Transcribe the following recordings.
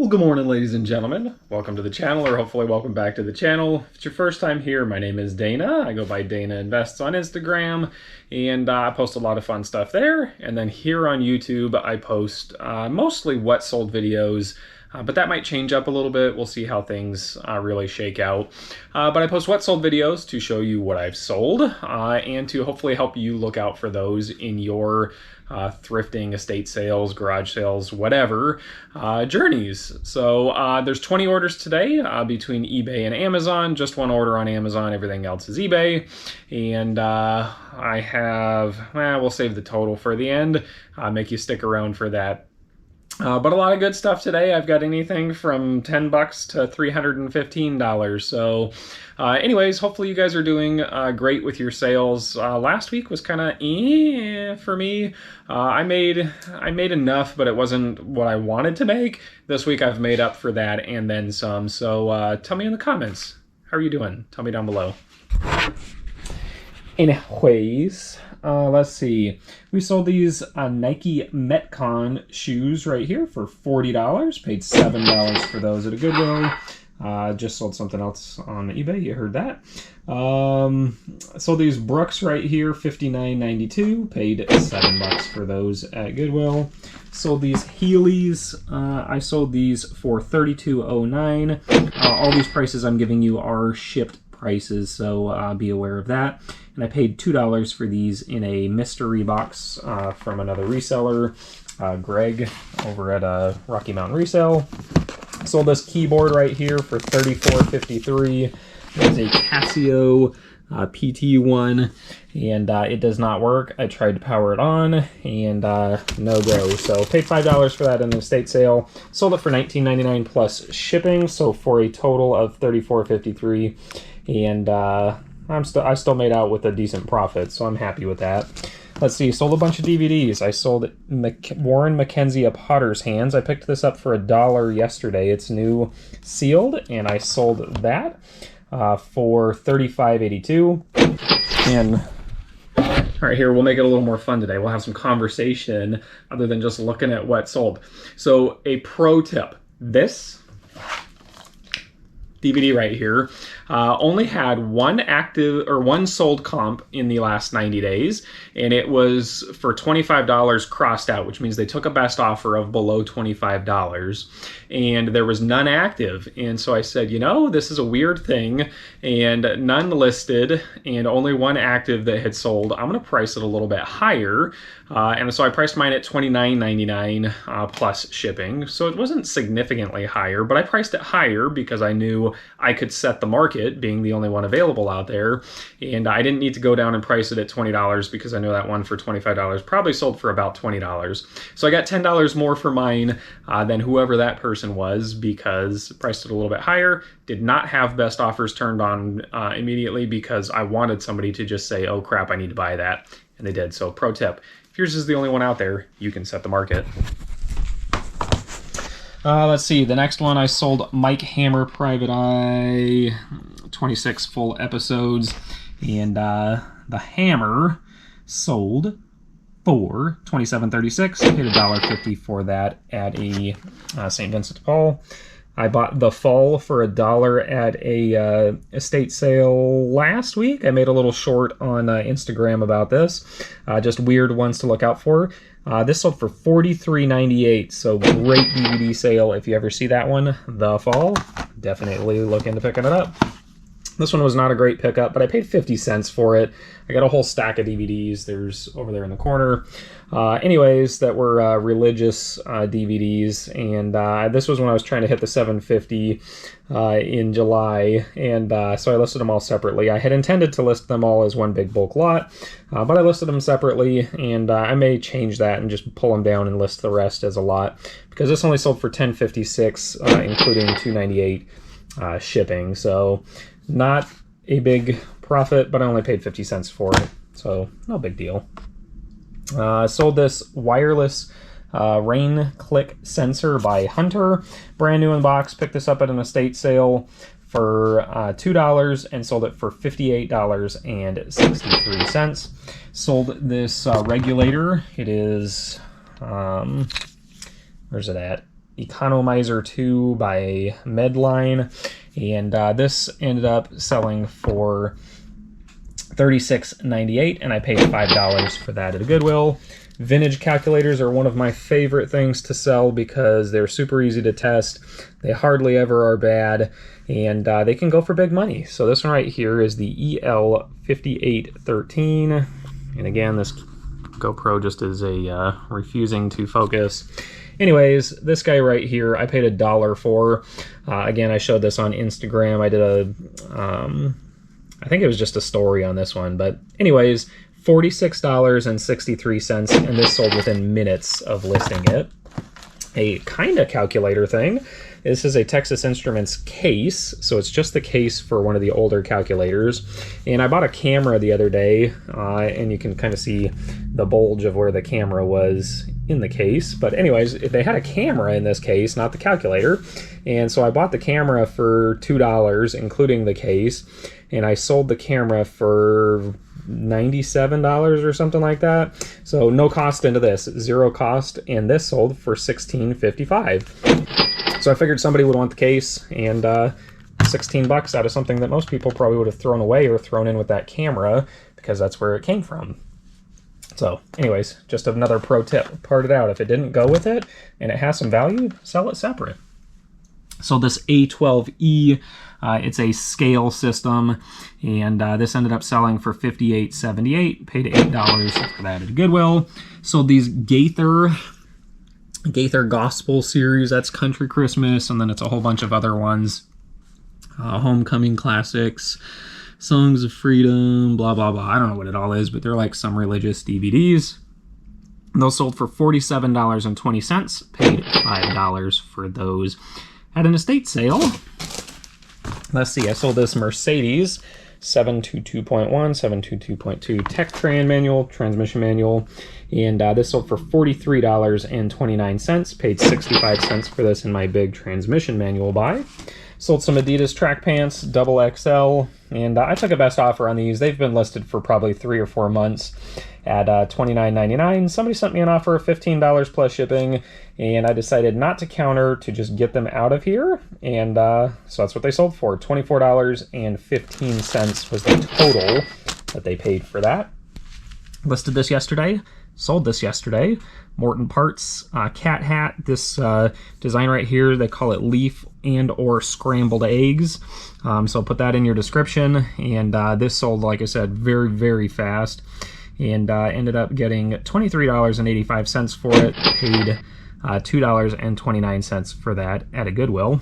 Well, good morning, ladies and gentlemen. Welcome to the channel, or hopefully welcome back to the channel. If it's your first time here, my name is Dana. I go by Dana Invests on Instagram, and I post a lot of fun stuff there. And then here on YouTube, I post mostly what sold videos, but that might change up a little bit. We'll see how things really shake out. But I post what sold videos to show you what I've sold and to hopefully help you look out for those in your thrifting, estate sales, garage sales, whatever journeys. So there's 20 orders today between eBay and Amazon. Just one order on Amazon, everything else is eBay. And I have, we'll save the total for the end, make you stick around for that. But a lot of good stuff today. I've got anything from $10 to $315. So anyways, hopefully you guys are doing great with your sales. Last week was kind of for me. I made enough, but it wasn't what I wanted to make. This week I've made up for that and then some. So tell me in the comments, how are you doing? Tell me down below. Anyways, let's see. We sold these Nike Metcon shoes right here for $40. Paid $7 for those at a Goodwill. Just sold something else on eBay. You heard that. Sold these Brooks right here, $59.92. Paid $7 for those at Goodwill. Sold these Heelys. I sold these for $32.09. All these prices I'm giving you are shipped prices, so be aware of that. And I paid $2 for these in a mystery box from another reseller, Greg, over at Rocky Mountain Resale. Sold this keyboard right here for $34.53. It's a Casio PT1, and it does not work. I tried to power it on, and no go. So paid $5 for that in the estate sale. Sold it for $19.99 plus shipping, so for a total of $34.53. And I still made out with a decent profit, so I'm happy with that. Let's see, sold a bunch of DVDs. I sold Warren Mackenzie A Potter's Hands. I picked this up for $1 yesterday. It's new sealed, and I sold that for $35.82. And all right, here, we'll make it a little more fun today. We'll have some conversation other than just looking at what sold. So a pro tip, this DVD right here only had one sold comp in the last 90 days, and it was for $25 crossed out, which means they took a best offer of below $25, and there was none active. And so I said, you know, this is a weird thing, and none listed and only one active that had sold. I'm going to price it a little bit higher, and so I priced mine at $29.99 plus shipping. So it wasn't significantly higher, but I priced it higher because I knew I could set the market, being the only one available out there, and I didn't need to go down and price it at $20 because I know that one for $25 probably sold for about $20. So I got $10 more for mine than whoever that person was, because I priced it a little bit higher. Did not have best offers turned on immediately because I wanted somebody to just say, oh crap, I need to buy that, and they did. So pro tip, if yours is the only one out there, you can set the market. Let's see, the next one I sold Mike Hammer Private Eye, 26 full episodes, and the Hammer sold for $27.36. I paid $1.50 for that at a St. Vincent de Paul. I bought the Fall for $1 at a estate sale last week. I made a little short on Instagram about this. Just weird ones to look out for. This sold for $43.98, so great DVD sale if you ever see that one. The Fall, definitely look into picking it up. This one was not a great pickup, but I paid 50 cents for it. I got a whole stack of DVDs. There's over there in the corner. Anyways, that were religious DVDs, and this was when I was trying to hit the 750 in July, and so I listed them all separately. I had intended to list them all as one big bulk lot, but I listed them separately, and I may change that and just pull them down and list the rest as a lot, because this only sold for $10.56, including $2.98 shipping. So not a big profit, but I only paid 50 cents for it, so no big deal. Sold this wireless rain click sensor by Hunter, brand new in box. Picked this up at an estate sale for $2 and sold it for $58.63. Sold this regulator. It is where's it at? Economizer 2 by Medline, and this ended up selling for $36.98, and I paid $5 for that at a Goodwill. Vintage calculators are one of my favorite things to sell because they're super easy to test. They hardly ever are bad, and they can go for big money. So this one right here is the EL5813, and again, this GoPro just is a refusing to focus. Anyways, this guy right here, I paid $1 for. Again, I showed this on Instagram. I did a, I think it was just a story on this one, but anyways, $46.63, and this sold within minutes of listing it. A kind of calculator thing. This is a Texas Instruments case, so it's just the case for one of the older calculators. And I bought a camera the other day, and you can kind of see the bulge of where the camera was in the case. But anyways, they had a camera in this case, not the calculator. And so I bought the camera for $2, including the case, and I sold the camera for $97 or something like that. So no cost into this, zero cost, and this sold for $16.55. So I figured somebody would want the case, and 16 bucks out of something that most people probably would have thrown away or thrown in with that camera, because that's where it came from. So anyways, just another pro tip, part it out. If it didn't go with it and it has some value, sell it separate. So this A12E, it's a scale system, and this ended up selling for $58.78. Paid $8 for that at Goodwill. Sold these Gaither Gospel series. That's Country Christmas, and then it's a whole bunch of other ones. Homecoming Classics, Songs of Freedom, blah, blah, blah. I don't know what it all is, but they're like some religious DVDs. Those sold for $47.20. Paid $5 for those at an estate sale. Let's see, I sold this Mercedes 722.1, 722.2 Tech-Tran manual, transmission manual, and this sold for $43.29. Paid 65 cents for this in my big transmission manual buy. Sold some Adidas track pants, double XL, and I took a best offer on these. They've been listed for probably 3 or 4 months at $29.99. Somebody sent me an offer of $15 plus shipping, and I decided not to counter, to just get them out of here, and so that's what they sold for. $24.15 was the total that they paid for that. Listed this yesterday, sold this yesterday. Morton Parts cat hat. This design right here, they call it leaf and or scrambled eggs. So I'll put that in your description. And this sold, like I said, very, very fast. And ended up getting $23.85 for it. Paid $2.29 for that at a Goodwill.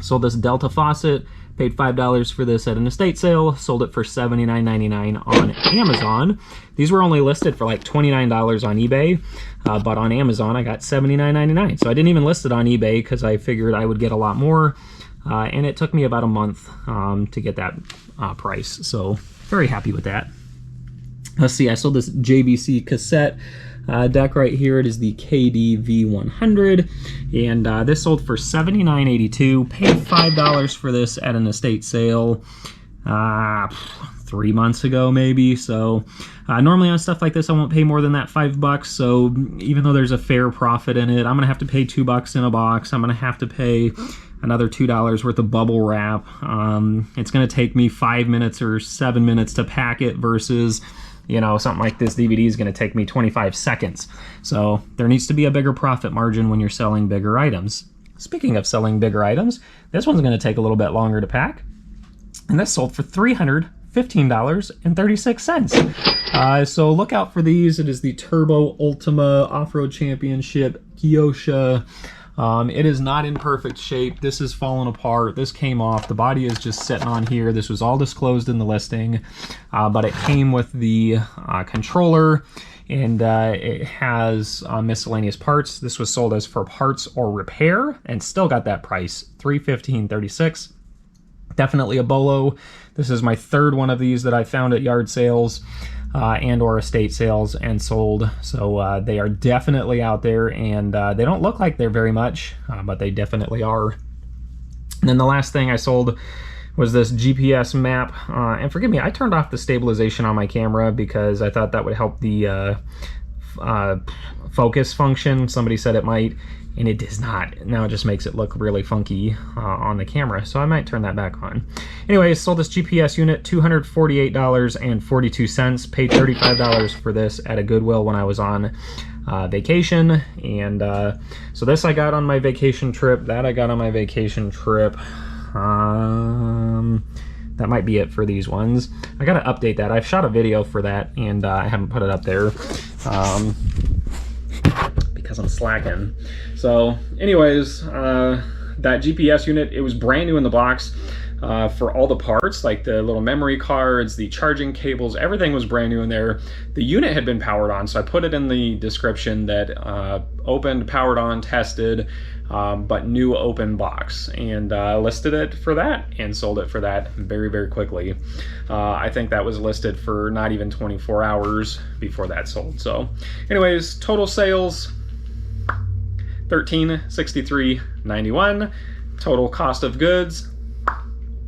Sold this Delta faucet. Paid $5 for this at an estate sale. Sold it for $79.99 on Amazon. These were only listed for like $29 on eBay, but on Amazon I got $79.99. So I didn't even list it on eBay because I figured I would get a lot more, and it took me about a month to get that price. So very happy with that. Let's see, I sold this JVC cassette deck right here. It is the KDV100, and this sold for $79.82. Paid $5 for this at an estate sale 3 months ago maybe. So normally on stuff like this I won't pay more than that $5. So even though there's a fair profit in it, I'm gonna have to pay $2 in a box. I'm gonna have to pay another $2 worth of bubble wrap. It's gonna take me 5 minutes or 7 minutes to pack it versus, you know, something like this DVD is going to take me 25 seconds. So there needs to be a bigger profit margin when you're selling bigger items. Speaking of selling bigger items, this one's going to take a little bit longer to pack. And this sold for $315.36. So look out for these. It is the Turbo Ultima Off-Road Championship Kyosha. It is not in perfect shape. This is falling apart. This came off. The body is just sitting on here. This was all disclosed in the listing, but it came with the controller, and it has miscellaneous parts. This was sold as for parts or repair, and still got that price, $315.36. Definitely a bolo. This is my third one of these that I found at yard sales and or estate sales and sold. So they are definitely out there, and they don't look like they're very much, but they definitely are. And then the last thing I sold was this GPS map. And forgive me, I turned off the stabilization on my camera because I thought that would help the focus function. Somebody said it might. and it does not. Now it just makes it look really funky on the camera, so I might turn that back on. Anyways, sold this GPS unit, $248.42, paid $35 for this at a Goodwill when I was on vacation, and so this I got on my vacation trip, that I got on my vacation trip. That might be it for these ones. I gotta update that. I've shot a video for that, and I haven't put it up there because I'm slacking. So anyways, that GPS unit, it was brand new in the box. For all the parts, like the little memory cards, the charging cables, everything was brand new in there. The unit had been powered on, so I put it in the description that opened, powered on, tested, but new open box, and listed it for that and sold it for that very, very quickly. I think that was listed for not even 24 hours before that sold. So anyways, total sales, $1363.91. Total cost of goods,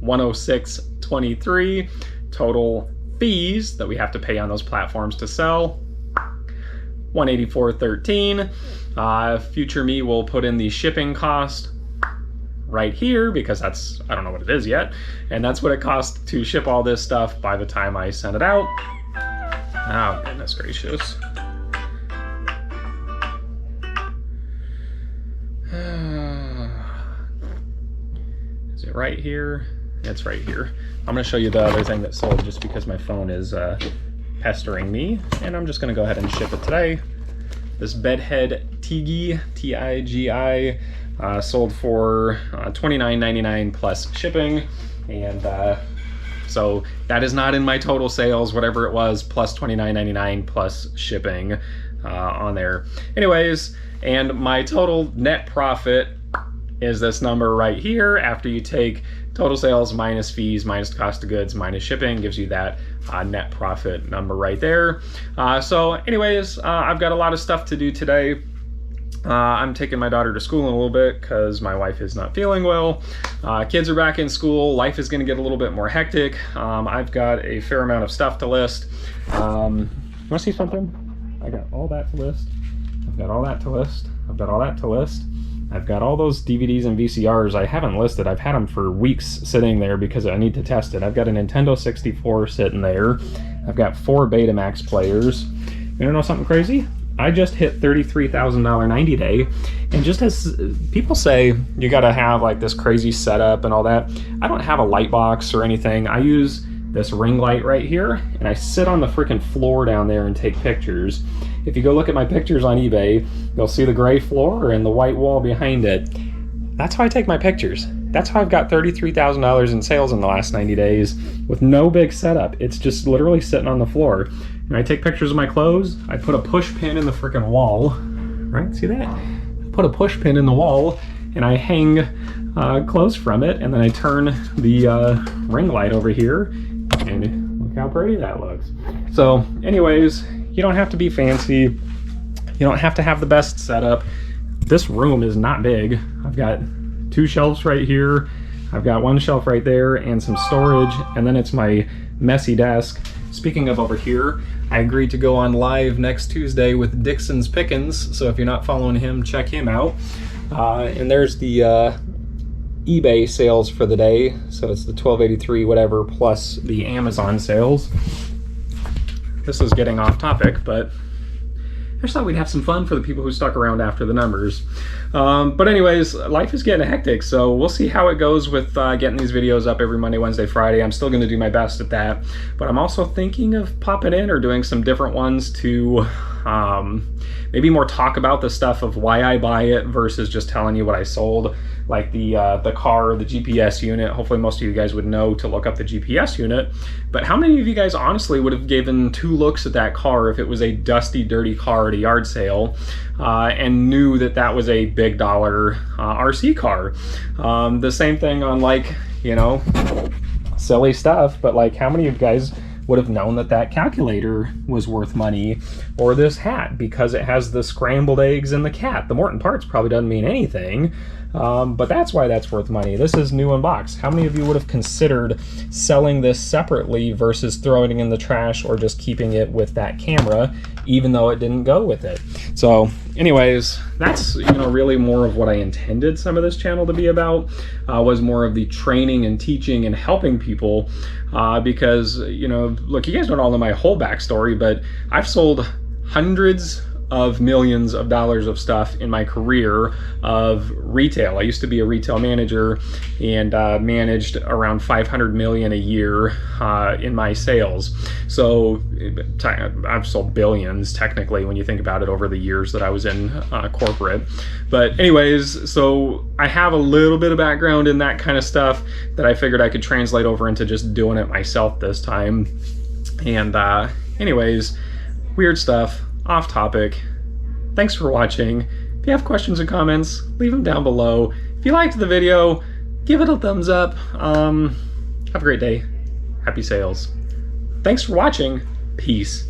$106.23. Total fees that we have to pay on those platforms to sell, $184.13. Future me will put in the shipping cost right here because that's, I don't know what it is yet, and that's what it costs to ship all this stuff by the time I send it out. Oh, goodness gracious. Is it right here? It's right here. I'm going to show you the other thing that sold just because my phone is pestering me, and I'm just going to go ahead and ship it today. This bedhead Tigi, T-I-G-I, sold for $29.99 plus shipping, and so that is not in my total sales, whatever it was, plus $29.99 plus shipping on there. Anyways, and my total net profit is this number right here. After you take total sales minus fees, minus cost of goods, minus shipping, gives you that net profit number right there. So anyways, I've got a lot of stuff to do today. I'm taking my daughter to school in a little bit because my wife is not feeling well. Kids are back in school. Life is going to get a little bit more hectic. I've got a fair amount of stuff to list. You want to see something? I got all that to list. I've got all that to list. I've got all that to list. I've got all those DVDs and VCRs I haven't listed. I've had them for weeks sitting there because I need to test it. I've got a Nintendo 64 sitting there. I've got 4 Betamax players. You wanna know something crazy? I just hit $33,000 90 day, and just as people say you gotta have like this crazy setup and all that, I don't have a light box or anything. I use this ring light right here, and I sit on the freaking floor down there and take pictures. If you go look at my pictures on eBay, you'll see the gray floor and the white wall behind it. That's how I take my pictures. That's how I've got $33,000 in sales in the last 90 days with no big setup. It's just literally sitting on the floor. And I take pictures of my clothes. I put a push pin in the freaking wall, right? See that? I put a push pin in the wall and I hang clothes from it, and then I turn the ring light over here, and look how pretty that looks. So anyways, you don't have to be fancy. You don't have to have the best setup. This room is not big. I've got 2 shelves right here. I've got 1 shelf right there and some storage, and then it's my messy desk. Speaking of over here, I agreed to go on live next Tuesday with Dixon's Pickens, so if you're not following him, check him out. And there's the eBay sales for the day, so it's the $12.83 whatever plus the Amazon sales. This is getting off topic, but I just thought we'd have some fun for the people who stuck around after the numbers. But anyways, life is getting hectic, so we'll see how it goes with getting these videos up every Monday, Wednesday, Friday. I'm still going to do my best at that, but I'm also thinking of popping in or doing some different ones to maybe more talk about the stuff of why I buy it versus just telling you what I sold, like the car, the GPS unit. Hopefully most of you guys would know to look up the GPS unit, but how many of you guys honestly would have given 2 looks at that car if it was a dusty, dirty car at a yard sale and knew that that was a big dollar RC car? The same thing on, like, you know, silly stuff, but like how many of you guys would have known that that calculator was worth money, or this hat because it has the scrambled eggs and the cat. The Morton parts probably doesn't mean anything, but that's why that's worth money. This is new in box. How many of you would have considered selling this separately versus throwing it in the trash or just keeping it with that camera, even though it didn't go with it? So anyways, that's, you know, really more of what I intended some of this channel to be about, was more of the training and teaching and helping people, because, you know, look, you guys don't all know my whole backstory, but I've sold hundreds of millions of dollars of stuff in my career of retail. I used to be a retail manager and managed around 500 million a year in my sales. So I've sold billions technically when you think about it over the years that I was in corporate. But anyways, so I have a little bit of background in that kind of stuff that I figured I could translate over into just doing it myself this time. And anyways, weird stuff, off topic. Thanks for watching. If you have questions or comments, leave them down below. If you liked the video, give it a thumbs up. Have a great day. Happy sales. Thanks for watching. Peace.